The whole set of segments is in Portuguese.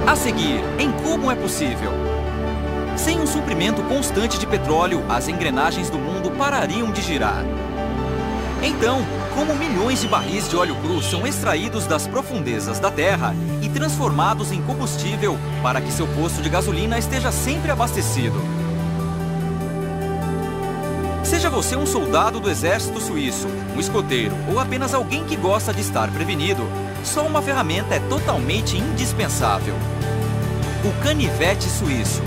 A seguir, em como é possível. Sem um suprimento constante de petróleo, as engrenagens do mundo parariam de girar. Então, como milhões de barris de óleo cru são extraídos das profundezas da Terra e transformados em combustível para que seu posto de gasolina esteja sempre abastecido? Seja você um soldado do exército suíço, um escoteiro ou apenas alguém que gosta de estar prevenido, só uma ferramenta é totalmente indispensável: o canivete suíço.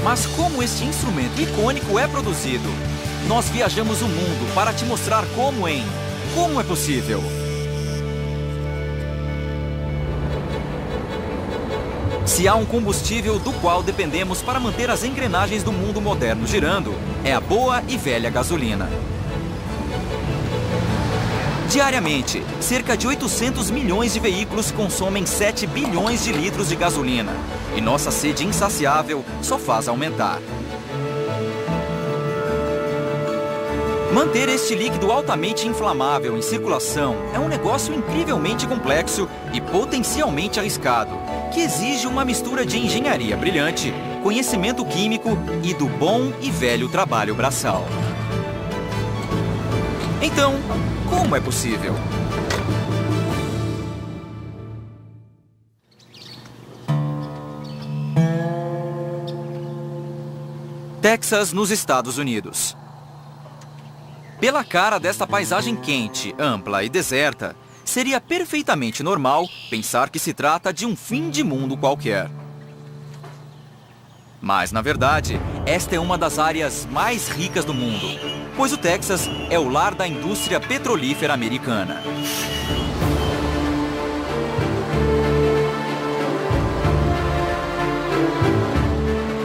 Mas como este instrumento icônico é produzido? Nós viajamos o mundo para te mostrar como é possível. Se há um combustível do qual dependemos para manter as engrenagens do mundo moderno girando, é a boa e velha gasolina. Diariamente, cerca de 800 milhões de veículos consomem 7 bilhões de litros de gasolina. E nossa sede insaciável só faz aumentar. Manter este líquido altamente inflamável em circulação é um negócio incrivelmente complexo e potencialmente arriscado, que exige uma mistura de engenharia brilhante, conhecimento químico e do bom e velho trabalho braçal. Então, como é possível? Texas, nos Estados Unidos. Pela cara desta paisagem quente, ampla e deserta, seria perfeitamente normal pensar que se trata de um fim de mundo qualquer. Mas, na verdade, esta é uma das áreas mais ricas do mundo, pois o Texas é o lar da indústria petrolífera americana.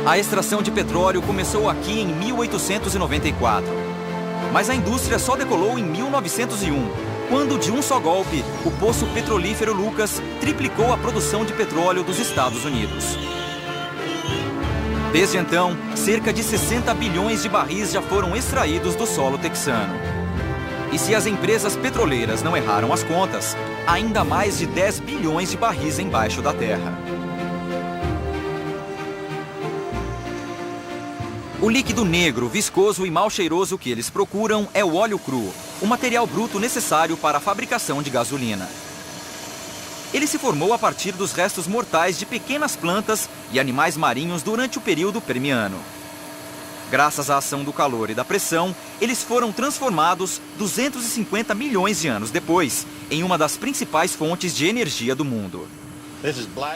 A extração de petróleo começou aqui em 1894. Mas a indústria só decolou em 1901, quando, de um só golpe, o poço petrolífero Lucas triplicou a produção de petróleo dos Estados Unidos. Desde então, cerca de 60 bilhões de barris já foram extraídos do solo texano. E se as empresas petroleiras não erraram as contas, ainda mais de 10 bilhões de barris embaixo da terra. O líquido negro, viscoso e mal cheiroso que eles procuram é o óleo cru, o material bruto necessário para a fabricação de gasolina. Ele se formou a partir dos restos mortais de pequenas plantas e animais marinhos durante o período Permiano. Graças à ação do calor e da pressão, eles foram transformados 250 milhões de anos depois em uma das principais fontes de energia do mundo.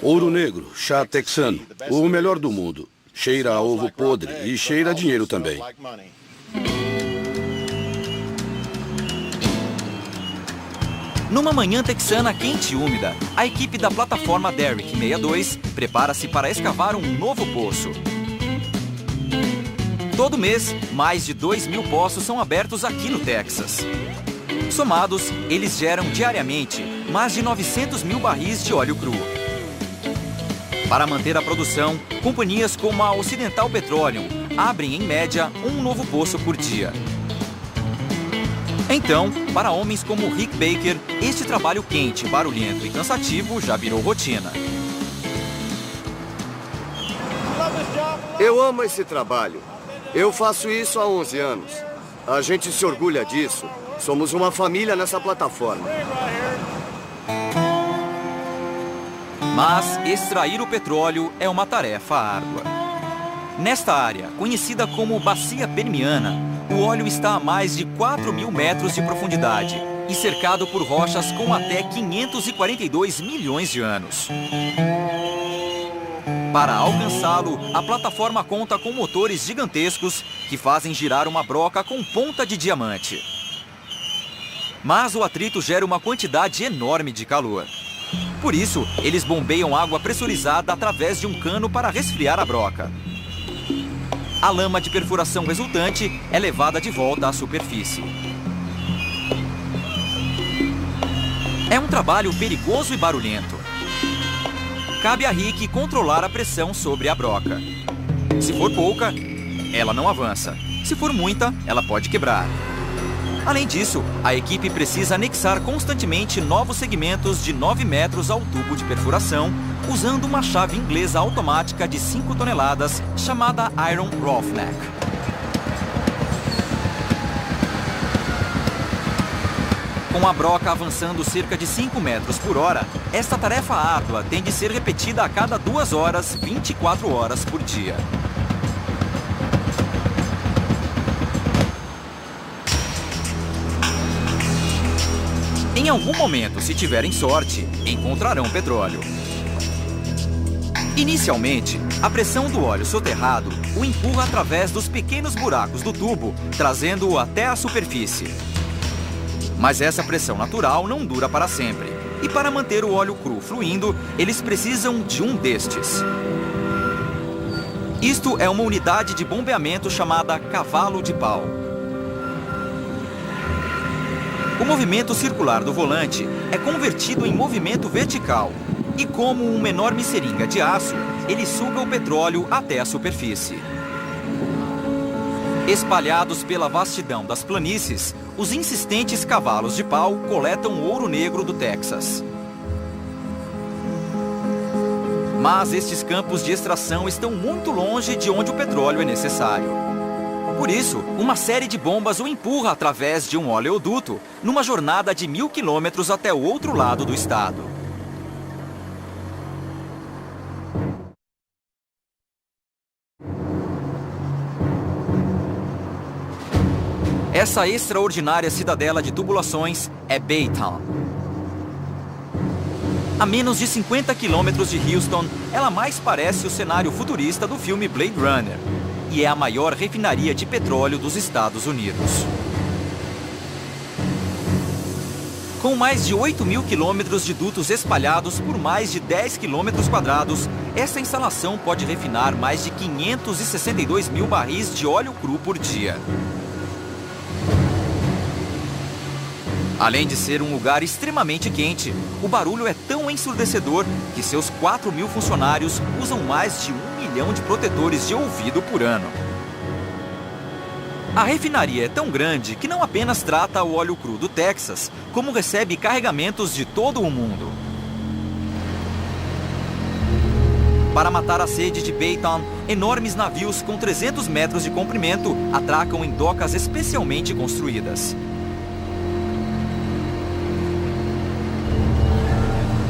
Ouro negro, chá texano, o melhor do mundo. Cheira a ovo podre e cheira a dinheiro também. Numa manhã texana quente e úmida, a equipe da plataforma Derrick 62 prepara-se para escavar um novo poço. Todo mês, mais de 2.000 poços são abertos aqui no Texas. Somados, eles geram diariamente mais de 900 mil barris de óleo cru. Para manter a produção, companhias como a Occidental Petroleum abrem, em média, um novo poço por dia. Então, para homens como Rick Baker, este trabalho quente, barulhento e cansativo já virou rotina. Eu amo esse trabalho. Eu faço isso há 11 anos. A gente se orgulha disso. Somos uma família nessa plataforma. Mas extrair o petróleo é uma tarefa árdua. Nesta área, conhecida como Bacia Permiana, o óleo está a mais de 4.000 metros de profundidade e cercado por rochas com até 542 milhões de anos. Para alcançá-lo, a plataforma conta com motores gigantescos que fazem girar uma broca com ponta de diamante. Mas o atrito gera uma quantidade enorme de calor. Por isso, eles bombeiam água pressurizada através de um cano para resfriar a broca. A lama de perfuração resultante é levada de volta à superfície. É um trabalho perigoso e barulhento. Cabe a Rick controlar a pressão sobre a broca. Se for pouca, ela não avança. Se for muita, ela pode quebrar. Além disso, a equipe precisa anexar constantemente novos segmentos de 9 metros ao tubo de perfuração, usando uma chave inglesa automática de 5 toneladas, chamada Iron Roughneck. Com a broca avançando cerca de 5 metros por hora, esta tarefa árdua tem de ser repetida a cada 2 horas, 24 horas por dia. Em algum momento, se tiverem sorte, encontrarão petróleo. Inicialmente, a pressão do óleo soterrado o empurra através dos pequenos buracos do tubo, trazendo-o até a superfície. Mas essa pressão natural não dura para sempre. E para manter o óleo cru fluindo, eles precisam de um destes. Isto é uma unidade de bombeamento chamada cavalo de pau. O movimento circular do volante é convertido em movimento vertical. E como uma enorme seringa de aço, ele suga o petróleo até a superfície. Espalhados pela vastidão das planícies, os insistentes cavalos de pau coletam o ouro negro do Texas. Mas estes campos de extração estão muito longe de onde o petróleo é necessário. Por isso, uma série de bombas o empurra através de um oleoduto, numa jornada de 1.000 quilômetros até o outro lado do estado. Essa extraordinária cidadela de tubulações é Baytown. A menos de 50 quilômetros de Houston, ela mais parece o cenário futurista do filme Blade Runner e é a maior refinaria de petróleo dos Estados Unidos. Com mais de 8.000 quilômetros de dutos espalhados por mais de 10 quilômetros quadrados, essa instalação pode refinar mais de 562 mil barris de óleo cru por dia. Além de ser um lugar extremamente quente, o barulho é tão ensurdecedor que seus 4.000 funcionários usam mais de 1 milhão de protetores de ouvido por ano. A refinaria é tão grande que não apenas trata o óleo cru do Texas, como recebe carregamentos de todo o mundo. Para matar a sede de Baytown, enormes navios com 300 metros de comprimento atracam em docas especialmente construídas.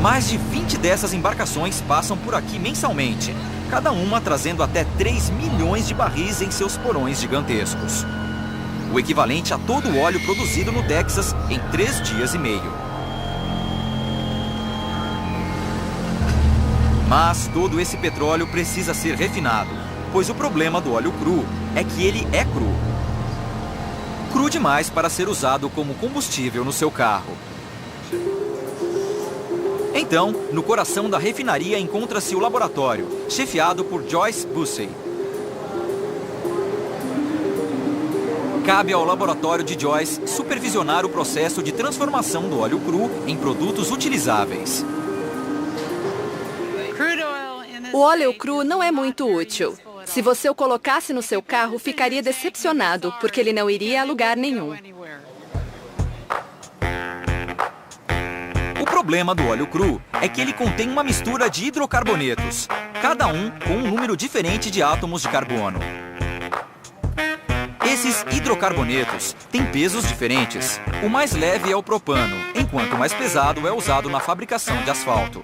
Mais de 20 dessas embarcações passam por aqui mensalmente, cada uma trazendo até 3 milhões de barris em seus porões gigantescos. O equivalente a todo o óleo produzido no Texas em 3 dias e meio. Mas todo esse petróleo precisa ser refinado, pois o problema do óleo cru é que ele é cru. Cru demais para ser usado como combustível no seu carro. Então, no coração da refinaria encontra-se o laboratório, chefiado por Joyce Bussey. Cabe ao laboratório de Joyce supervisionar o processo de transformação do óleo cru em produtos utilizáveis. O óleo cru não é muito útil. Se você o colocasse no seu carro, ficaria decepcionado, porque ele não iria a lugar nenhum. O problema do óleo cru é que ele contém uma mistura de hidrocarbonetos, cada um com um número diferente de átomos de carbono. Esses hidrocarbonetos têm pesos diferentes. O mais leve é o propano, enquanto o mais pesado é usado na fabricação de asfalto.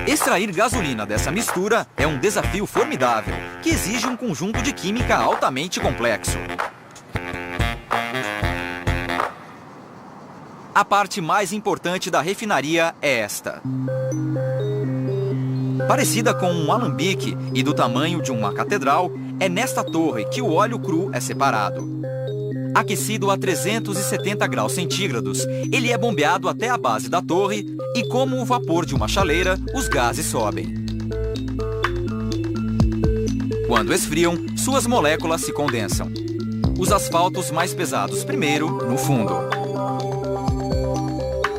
Extrair gasolina dessa mistura é um desafio formidável, que exige um conjunto de química altamente complexo. A parte mais importante da refinaria é esta. Parecida com um alambique e do tamanho de uma catedral, é nesta torre que o óleo cru é separado. Aquecido a 370 graus centígrados, ele é bombeado até a base da torre e, como o vapor de uma chaleira, os gases sobem. Quando esfriam, suas moléculas se condensam. Os asfaltos mais pesados primeiro, no fundo.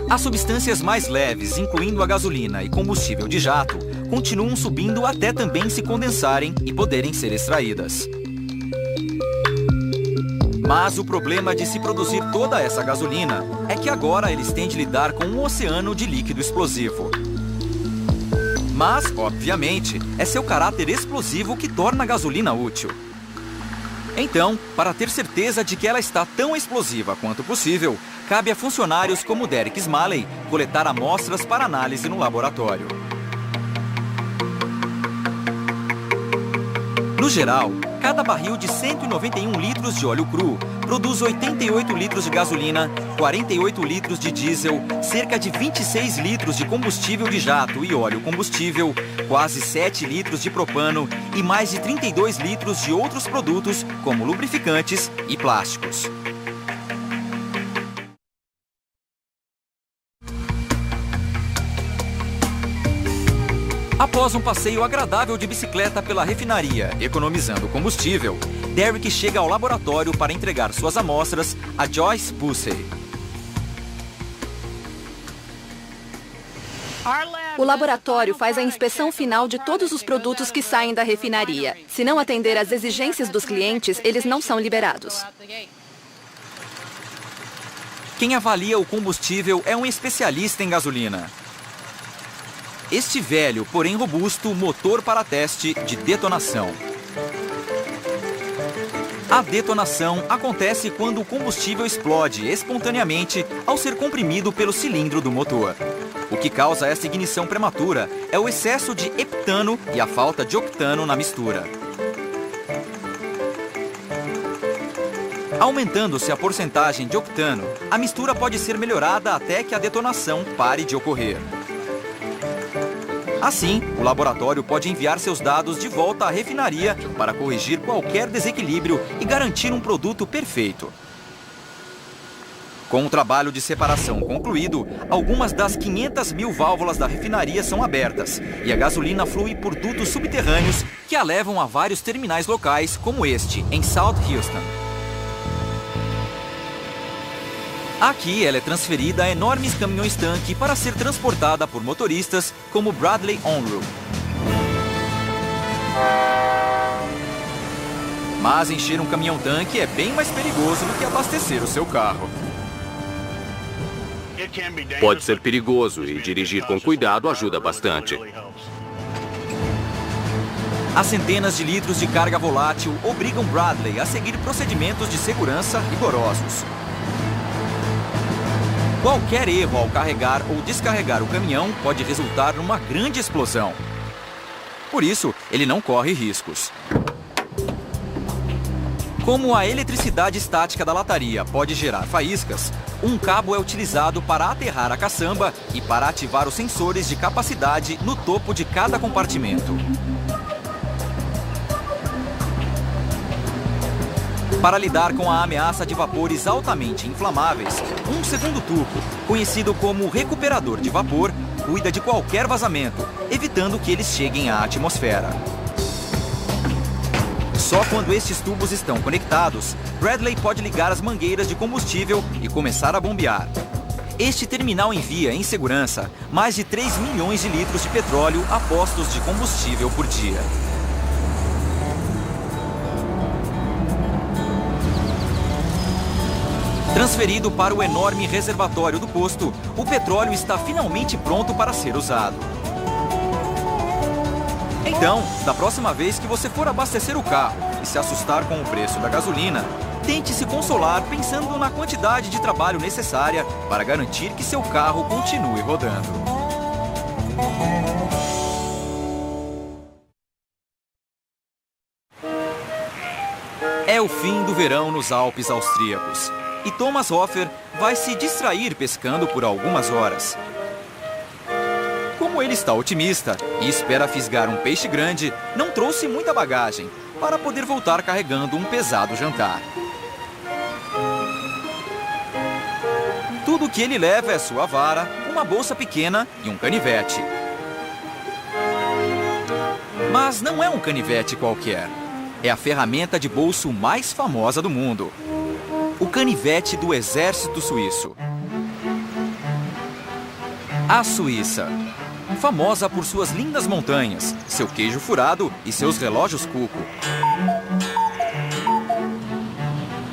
As substâncias mais leves, incluindo a gasolina e combustível de jato, continuam subindo até também se condensarem e poderem ser extraídas. Mas o problema de se produzir toda essa gasolina é que agora eles têm de lidar com um oceano de líquido explosivo. Mas, obviamente, é seu caráter explosivo que torna a gasolina útil. Então, para ter certeza de que ela está tão explosiva quanto possível, cabe a funcionários como Derek Smalley coletar amostras para análise no laboratório. No geral, cada barril de 191 litros de óleo cru produz 88 litros de gasolina, 48 litros de diesel, cerca de 26 litros de combustível de jato e óleo combustível, quase 7 litros de propano e mais de 32 litros de outros produtos, como lubrificantes e plásticos. Após um passeio agradável de bicicleta pela refinaria, economizando combustível, Derek chega ao laboratório para entregar suas amostras a Joyce Bussey. O laboratório faz a inspeção final de todos os produtos que saem da refinaria. Se não atender às exigências dos clientes, eles não são liberados. Quem avalia o combustível é um especialista em gasolina. Este velho, porém robusto, motor para teste de detonação. A detonação acontece quando o combustível explode espontaneamente ao ser comprimido pelo cilindro do motor. O que causa essa ignição prematura é o excesso de heptano e a falta de octano na mistura. Aumentando-se a porcentagem de octano, a mistura pode ser melhorada até que a detonação pare de ocorrer. Assim, o laboratório pode enviar seus dados de volta à refinaria para corrigir qualquer desequilíbrio e garantir um produto perfeito. Com o trabalho de separação concluído, algumas das 500 mil válvulas da refinaria são abertas e a gasolina flui por dutos subterrâneos que a levam a vários terminais locais, como este, em South Houston. Aqui ela é transferida a enormes caminhões-tanque para ser transportada por motoristas como Bradley Unruh. Mas encher um caminhão-tanque é bem mais perigoso do que abastecer o seu carro. Pode ser perigoso e dirigir com cuidado ajuda bastante. As centenas de litros de carga volátil obrigam Bradley a seguir procedimentos de segurança rigorosos. Qualquer erro ao carregar ou descarregar o caminhão pode resultar numa grande explosão. Por isso, ele não corre riscos. Como a eletricidade estática da lataria pode gerar faíscas, um cabo é utilizado para aterrar a caçamba e para ativar os sensores de capacidade no topo de cada compartimento. Para lidar com a ameaça de vapores altamente inflamáveis, um segundo tubo, conhecido como recuperador de vapor, cuida de qualquer vazamento, evitando que eles cheguem à atmosfera. Só quando estes tubos estão conectados, Bradley pode ligar as mangueiras de combustível e começar a bombear. Este terminal envia, em segurança, mais de 3 milhões de litros de petróleo a postos de combustível por dia. Transferido para o enorme reservatório do posto, o petróleo está finalmente pronto para ser usado. Então, da próxima vez que você for abastecer o carro e se assustar com o preço da gasolina, tente se consolar pensando na quantidade de trabalho necessária para garantir que seu carro continue rodando. É o fim do verão nos Alpes austríacos. E Thomas Hofer vai se distrair pescando por algumas horas. Como ele está otimista e espera fisgar um peixe grande, não trouxe muita bagagem para poder voltar carregando um pesado jantar. Tudo o que ele leva é sua vara, uma bolsa pequena e um canivete. Mas não é um canivete qualquer. É a ferramenta de bolso mais famosa do mundo. O canivete do exército suíço. A Suíça, famosa por suas lindas montanhas, seu queijo furado e seus relógios cuco.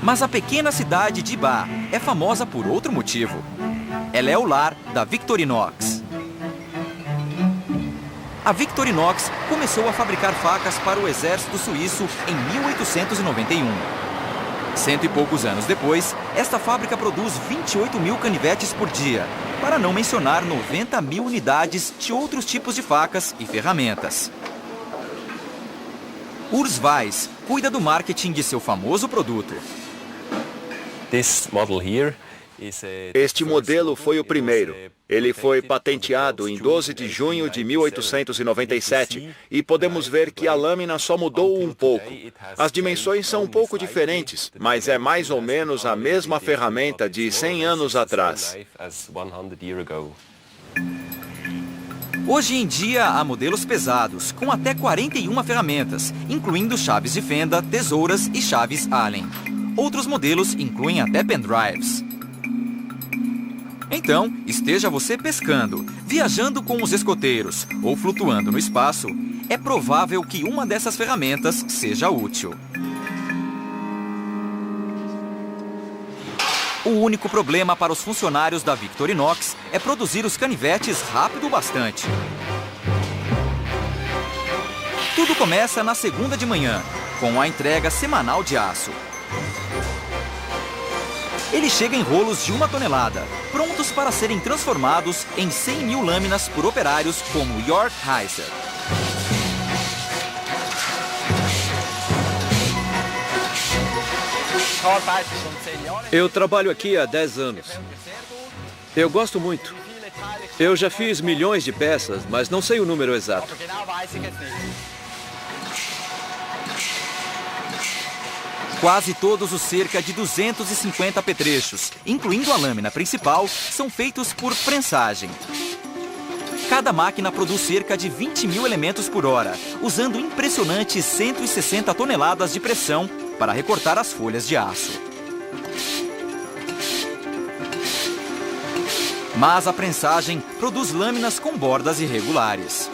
Mas a pequena cidade de Ba é famosa por outro motivo. Ela é o lar da Victorinox. A Victorinox começou a fabricar facas para o exército suíço em 1891. Cento e poucos anos depois, esta fábrica produz 28 mil canivetes por dia, para não mencionar 90 mil unidades de outros tipos de facas e ferramentas. Urs Weiss cuida do marketing de seu famoso produto. Este modelo foi o primeiro. Ele foi patenteado em 12 de junho de 1897 e podemos ver que a lâmina só mudou um pouco. As dimensões são um pouco diferentes, mas é mais ou menos a mesma ferramenta de 100 anos atrás. Hoje em dia há modelos pesados, com até 41 ferramentas, incluindo chaves de fenda, tesouras e chaves Allen. Outros modelos incluem até pendrives. Então, esteja você pescando, viajando com os escoteiros ou flutuando no espaço, é provável que uma dessas ferramentas seja útil. O único problema para os funcionários da Victorinox é produzir os canivetes rápido o bastante. Tudo começa na segunda de manhã, com a entrega semanal de aço. Ele chega em rolos de 1 tonelada, prontos para serem transformados em 100 mil lâminas por operários como York Heiser. Eu trabalho aqui há 10 anos. Eu gosto muito. Eu já fiz milhões de peças, mas não sei o número exato. Quase todos os cerca de 250 apetrechos, incluindo a lâmina principal, são feitos por prensagem. Cada máquina produz cerca de 20 mil elementos por hora, usando impressionantes 160 toneladas de pressão para recortar as folhas de aço. Mas a prensagem produz lâminas com bordas irregulares.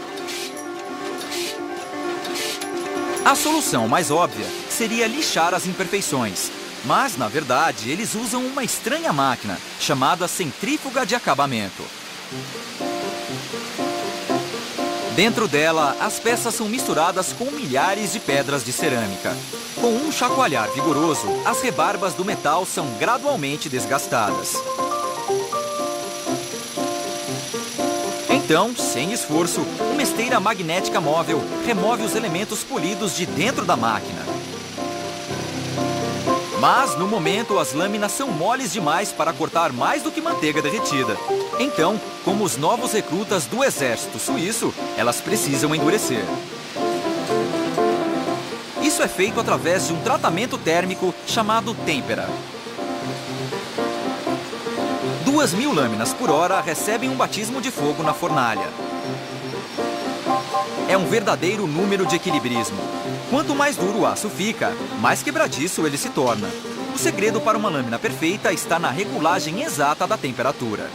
A solução mais óbvia seria lixar as imperfeições, mas, na verdade, eles usam uma estranha máquina chamada centrífuga de acabamento. Dentro dela, as peças são misturadas com milhares de pedras de cerâmica. Com um chacoalhar vigoroso, as rebarbas do metal são gradualmente desgastadas. Então, sem esforço, uma esteira magnética móvel remove os elementos polidos de dentro da máquina. Mas, no momento, as lâminas são moles demais para cortar mais do que manteiga derretida. Então, como os novos recrutas do exército suíço, elas precisam endurecer. Isso é feito através de um tratamento térmico chamado têmpera. 2.000 lâminas por hora recebem um batismo de fogo na fornalha. É um verdadeiro número de equilibrismo. Quanto mais duro o aço fica, mais quebradiço ele se torna. O segredo para uma lâmina perfeita está na regulagem exata da temperatura.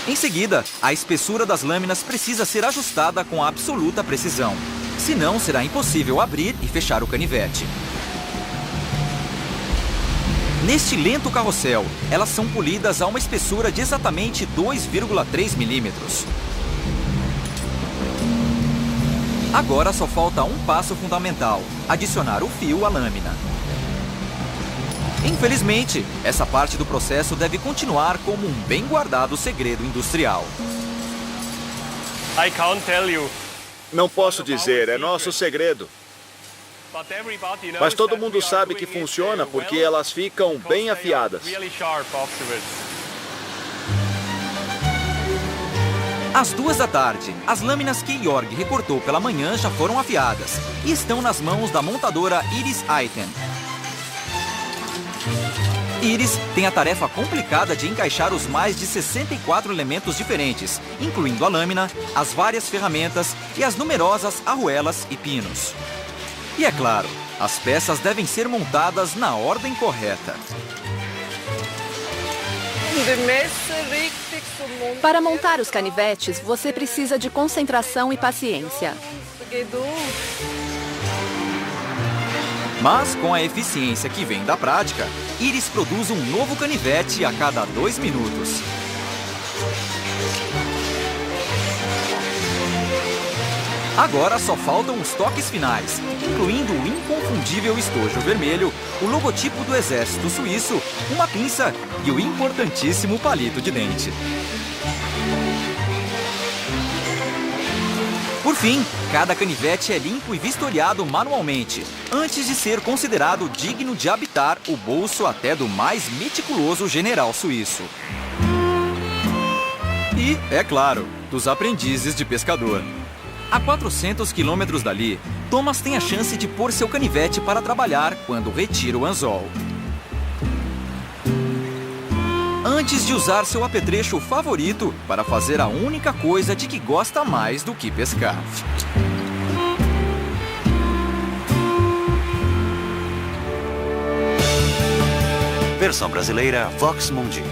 Em seguida, a espessura das lâminas precisa ser ajustada com absoluta precisão. Senão, será impossível abrir e fechar o canivete. Neste lento carrossel, elas são polidas a uma espessura de exatamente 2,3 milímetros. Agora só falta um passo fundamental: adicionar o fio à lâmina. Infelizmente, essa parte do processo deve continuar como um bem guardado segredo industrial. Não posso dizer, é nosso segredo. Mas todo mundo sabe que funciona porque elas ficam bem afiadas. Às 2 da tarde, as lâminas que Jorg recortou pela manhã já foram afiadas e estão nas mãos da montadora Iris Aiten. Iris tem a tarefa complicada de encaixar os mais de 64 elementos diferentes, incluindo a lâmina, as várias ferramentas e as numerosas arruelas e pinos. E é claro, as peças devem ser montadas na ordem correta. Para montar os canivetes, você precisa de concentração e paciência. Mas com a eficiência que vem da prática, Iris produz um novo canivete a cada 2 minutos. Agora só faltam os toques finais, incluindo o inconfundível estojo vermelho, o logotipo do exército suíço, uma pinça e o importantíssimo palito de dente. Por fim, cada canivete é limpo e vistoriado manualmente, antes de ser considerado digno de habitar o bolso até do mais meticuloso general suíço. E, é claro, dos aprendizes de pescador. A 400 quilômetros dali, Thomas tem a chance de pôr seu canivete para trabalhar quando retira o anzol. Antes de usar seu apetrecho favorito para fazer a única coisa de que gosta mais do que pescar. Versão brasileira Vox Mundi.